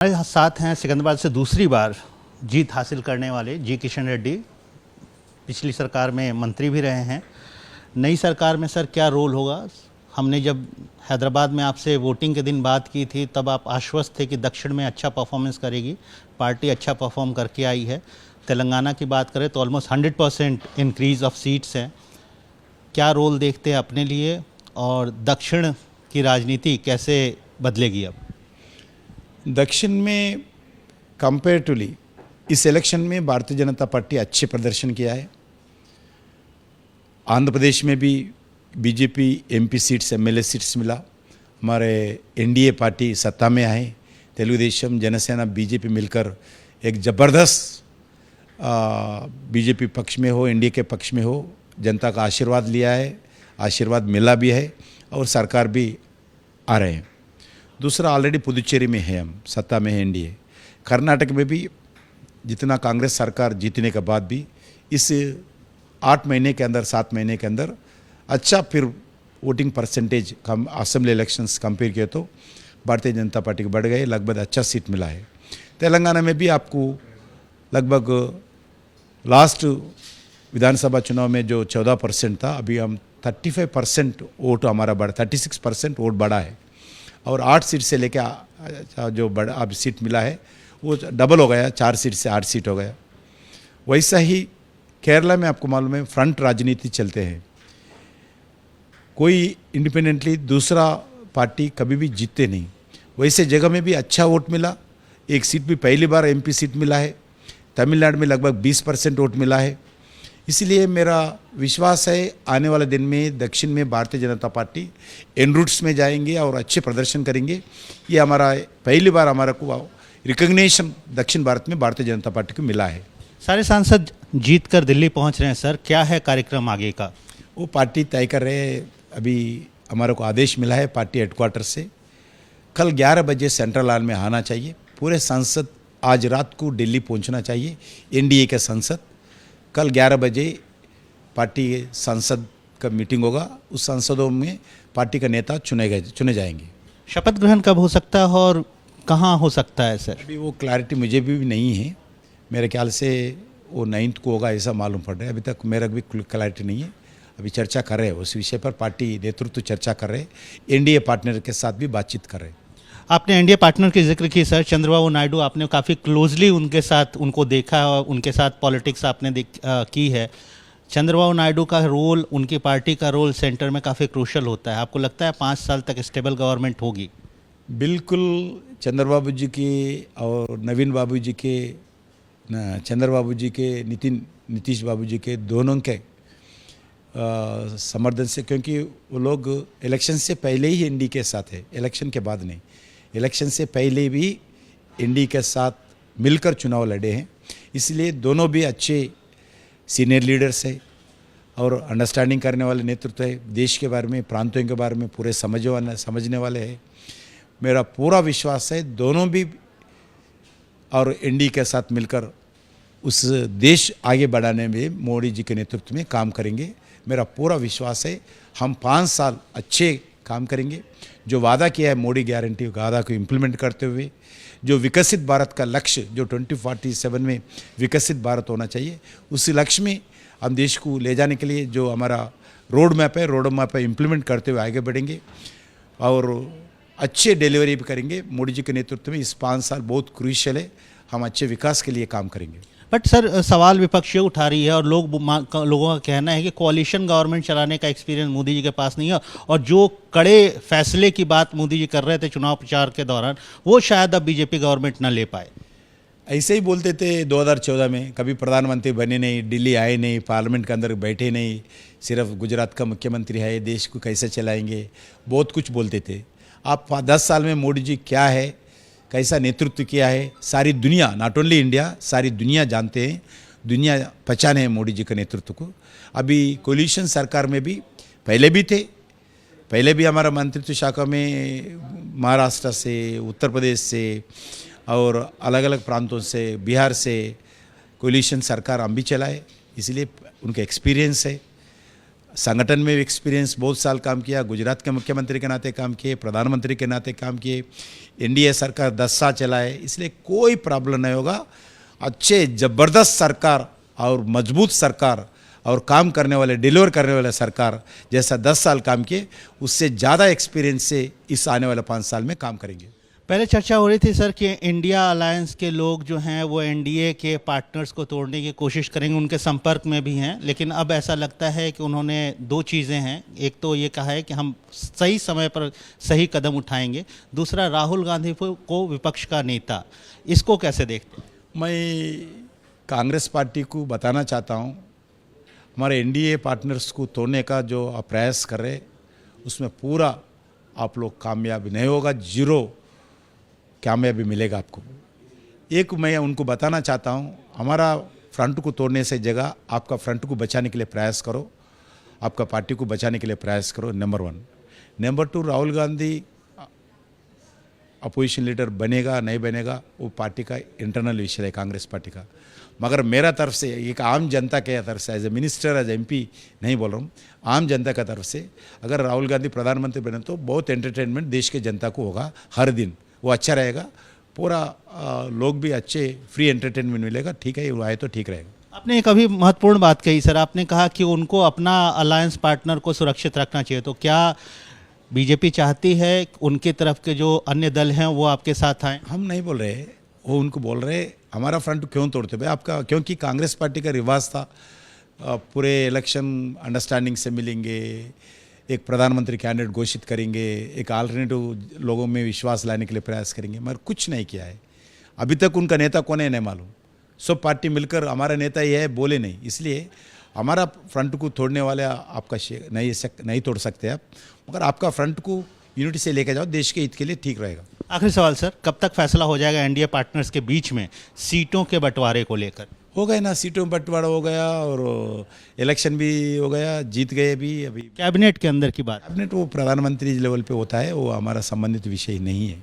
हमारे साथ हैं सिकंदराबाद से दूसरी बार जीत हासिल करने वाले जी किशन रेड्डी। पिछली सरकार में मंत्री भी रहे हैं। नई सरकार में सर क्या रोल होगा? हमने जब हैदराबाद में आपसे वोटिंग के दिन बात की थी तब आप आश्वस्त थे कि दक्षिण में अच्छा परफॉर्मेंस करेगी, पार्टी अच्छा परफॉर्म करके आई है। तेलंगाना की बात करें तो ऑलमोस्ट 100% इंक्रीज ऑफ सीट्स हैं। क्या रोल देखते हैं अपने लिए और दक्षिण की राजनीति कैसे बदलेगी अब? दक्षिण में कंपेरेटिवली इस इलेक्शन में भारतीय जनता पार्टी अच्छे प्रदर्शन किया है। आंध्र प्रदेश में भी BJP MP seats MLA seats मिला। हमारे एनडीए पार्टी सत्ता में आए। तेलुगुदेशम जनसेना बीजेपी मिलकर एक ज़बरदस्त बीजेपी पक्ष में हो, एनडीए के पक्ष में हो, जनता का आशीर्वाद लिया है, आशीर्वाद मिला भी है और सरकार भी आ रहे हैं। दूसरा, ऑलरेडी पुदुचेरी में है, हम सत्ता में है एनडीए। कर्नाटक में भी जितना कांग्रेस सरकार जीतने के बाद भी इस 8 महीने के अंदर 7 महीने के अंदर अच्छा फिर वोटिंग परसेंटेज कम असेंबली इलेक्शंस कंपेयर किए तो भारतीय जनता पार्टी को बढ़ गए, लगभग अच्छा सीट मिला है। तेलंगाना में भी आपको लगभग लास्ट विधानसभा चुनाव में जो 14% था, अभी हम 35% वोट हमारा बढ़ा, 36% वोट बढ़ा है और 8 सीट से लेके जो बड़ा अब सीट मिला है वो डबल हो गया, 4 सीट से 8 सीट हो गया। वैसा ही केरला में आपको मालूम है फ्रंट राजनीति चलते हैं, कोई इंडिपेंडेंटली दूसरा पार्टी कभी भी जीतते नहीं। वैसे जगह में भी अच्छा वोट मिला, एक सीट भी पहली बार एमपी सीट मिला है। तमिलनाडु में लगभग 20% वोट मिला है। इसलिए मेरा विश्वास है आने वाले दिन में दक्षिण में Bharatiya Janata party N roots में जाएंगे और अच्छे प्रदर्शन करेंगे। ये हमारा पहली बार हमारा को रिकग्निशन दक्षिण भारत में भारतीय जनता पार्टी को मिला है। सारे सांसद जीत कर दिल्ली पहुंच रहे हैं सर, क्या है कार्यक्रम आगे का? वो पार्टी तय कर रहे हैं। अभी हमारे को आदेश मिला है पार्टी हेडक्वार्टर से, कल 11 बजे सेंट्रल हॉल में आना चाहिए। पूरे सांसद आज रात को दिल्ली पहुंचना चाहिए। एनडीए के सांसद कल 11 बजे पार्टी सांसद का मीटिंग होगा। उस सांसदों में पार्टी का नेता चुने जाएंगे। शपथ ग्रहण कब हो सकता है और कहाँ हो सकता है सर? अभी वो क्लैरिटी मुझे भी नहीं है। मेरे ख्याल से वो 9 को होगा ऐसा मालूम पड़ रहा है। अभी तक मेरा भी क्लैरिटी नहीं है। अभी चर्चा कर रहे हैं उस विषय पर, पार्टी नेतृत्व चर्चा कर रहे हैं, एनडीए पार्टनर के साथ भी बातचीत कर रहे हैं। आपने एनडीए पार्टनर की जिक्र की सर, चंद्रबाबू नायडू, आपने काफ़ी क्लोजली उनके साथ उनको देखा और उनके साथ पॉलिटिक्स आपने की है। चंद्रबाबू नायडू का रोल, उनकी पार्टी का रोल सेंटर में काफ़ी क्रूशल होता है। आपको लगता है 5 साल तक स्टेबल गवर्नमेंट होगी? बिल्कुल। चंद्रबाबू जी के और नवीन बाबू जी के, चंद्रबाबू जी के, नीतीश बाबू जी के दोनों के समर्थन से, क्योंकि वो लोग इलेक्शन से पहले ही एनडीए के साथ है, इलेक्शन के बाद नहीं। इलेक्शन से पहले भी एनडीए के साथ मिलकर चुनाव लड़े हैं। इसलिए दोनों भी अच्छे सीनियर लीडर्स है और अंडरस्टैंडिंग करने वाले नेतृत्व है। देश के बारे में, प्रांतों के बारे में पूरे समझने वाले हैं। मेरा पूरा विश्वास है दोनों भी और एनडीए के साथ मिलकर उस देश आगे बढ़ाने में मोदी जी के नेतृत्व में काम करेंगे। मेरा पूरा विश्वास है हम 5 साल अच्छे काम करेंगे। जो वादा किया है मोदी गारंटी वादा को इम्प्लीमेंट करते हुए, जो विकसित भारत का लक्ष्य जो 2047 में विकसित भारत होना चाहिए, उस लक्ष्य में हम देश को ले जाने के लिए जो हमारा रोड मैप है इम्प्लीमेंट करते हुए आगे बढ़ेंगे और अच्छे डिलीवरी भी करेंगे। मोदी जी के नेतृत्व में इस 5 साल बहुत क्रूशियल है। हम अच्छे विकास के लिए काम करेंगे। बट सर, सवाल विपक्ष ये उठा रही है और लोगों का कहना है कि कोalition गवर्नमेंट चलाने का एक्सपीरियंस मोदी जी के पास नहीं है और जो कड़े फैसले की बात मोदी जी कर रहे थे चुनाव प्रचार के दौरान, वो शायद अब बीजेपी गवर्नमेंट ना ले पाए। ऐसे ही बोलते थे 2014 में, कभी प्रधानमंत्री बने नहीं, दिल्ली आए नहीं, पार्लियामेंट के अंदर बैठे नहीं, सिर्फ गुजरात का मुख्यमंत्री है, देश को कैसे चलाएंगे, बहुत कुछ बोलते थे। आप 10 साल में मोदी जी क्या है, कैसा नेतृत्व किया है, सारी दुनिया, नॉट ओनली इंडिया, सारी दुनिया जानते हैं, दुनिया पहचाने हैं मोदी जी के नेतृत्व को। अभी कोलिशन सरकार में भी पहले भी थे, पहले भी हमारा मंत्रित्व शाखा में महाराष्ट्र से, उत्तर प्रदेश से और अलग अलग प्रांतों से, बिहार से कोलिशन सरकार हम भी चलाए। इसलिए उनका एक्सपीरियंस है। संगठन में एक्सपीरियंस, बहुत साल काम किया, गुजरात के मुख्यमंत्री के नाते काम किए, प्रधानमंत्री के नाते काम किए, एनडीए सरकार 10 साल चलाए, इसलिए कोई प्रॉब्लम नहीं होगा। अच्छे ज़बरदस्त सरकार और मजबूत सरकार और काम करने वाले, डिलीवर करने वाले सरकार जैसा 10 साल काम किए, उससे ज़्यादा एक्सपीरियंस से इस आने वाले 5 साल में काम करेंगे। पहले चर्चा हो रही थी सर कि इंडिया अलायंस के लोग जो हैं वो एनडीए के पार्टनर्स को तोड़ने की कोशिश करेंगे, उनके संपर्क में भी हैं, लेकिन अब ऐसा लगता है कि उन्होंने दो चीज़ें हैं। एक तो ये कहा है कि हम सही समय पर सही कदम उठाएंगे, दूसरा राहुल गांधी को विपक्ष का नेता, इसको कैसे देखते हैं? मैं कांग्रेस पार्टी को बताना चाहता हूँ, हमारे एनडीए पार्टनर्स को तोड़ने का जो आप प्रयास कर रहे, उसमें पूरा आप लोग कामयाबी नहीं होगा, जीरो कामयाबी मिलेगा आपको। एक मैं उनको बताना चाहता हूँ, हमारा फ्रंट को तोड़ने से जगह आपका फ्रंट को बचाने के लिए प्रयास करो, आपका पार्टी को बचाने के लिए प्रयास करो, number 1। Number 2, Rahul Gandhi opposition leader बनेगा नहीं बनेगा वो पार्टी का इंटरनल विषय है, कांग्रेस पार्टी का। मगर मेरा तरफ से, एक आम जनता के तरफ से, as a minister, as MP नहीं बोल रहा हूँ, आम जनता का तरफ से, अगर राहुल गांधी प्रधानमंत्री बने तो बहुत एंटरटेनमेंट देश के जनता को होगा, हर दिन वो अच्छा रहेगा, पूरा लोग भी अच्छे फ्री एंटरटेनमेंट मिलेगा। ठीक है, वो आए तो ठीक रहेगा। आपने एक अभी महत्वपूर्ण बात कही सर, आपने कहा कि उनको अपना अलायंस पार्टनर को सुरक्षित रखना चाहिए, तो क्या बीजेपी चाहती है उनकी तरफ के जो अन्य दल हैं वो आपके साथ आए? हम नहीं बोल रहे, वो उनको बोल रहे हमारा फ्रंट क्यों तोड़ते भाई आपका, क्योंकि कांग्रेस पार्टी का रिवाज था पूरे इलेक्शन अंडरस्टैंडिंग से मिलेंगे, एक प्रधानमंत्री कैंडिडेट घोषित करेंगे, एक अल्टरनेटिव लोगों में विश्वास लाने के लिए प्रयास करेंगे, मगर कुछ नहीं किया है अभी तक। उनका नेता कौन है नहीं मालूम, सब पार्टी मिलकर हमारा नेता ये है बोले नहीं, इसलिए हमारा फ्रंट को तोड़ने वाले आपका नहीं तोड़ सकते आप, मगर आपका फ्रंट को यूनिटी से लेकर जाओ, देश के हित के लिए ठीक रहेगा। आखिरी सवाल सर, कब तक फैसला हो जाएगा एनडीए पार्टनर्स के बीच में सीटों के बंटवारे को लेकर? हो गए ना, सीटों में बंटवारा हो गया और इलेक्शन भी हो गया, जीत गए भी। अभी कैबिनेट के अंदर की बात, कैबिनेट वो प्रधानमंत्री लेवल पे होता है, वो हमारा संबंधित विषय नहीं है।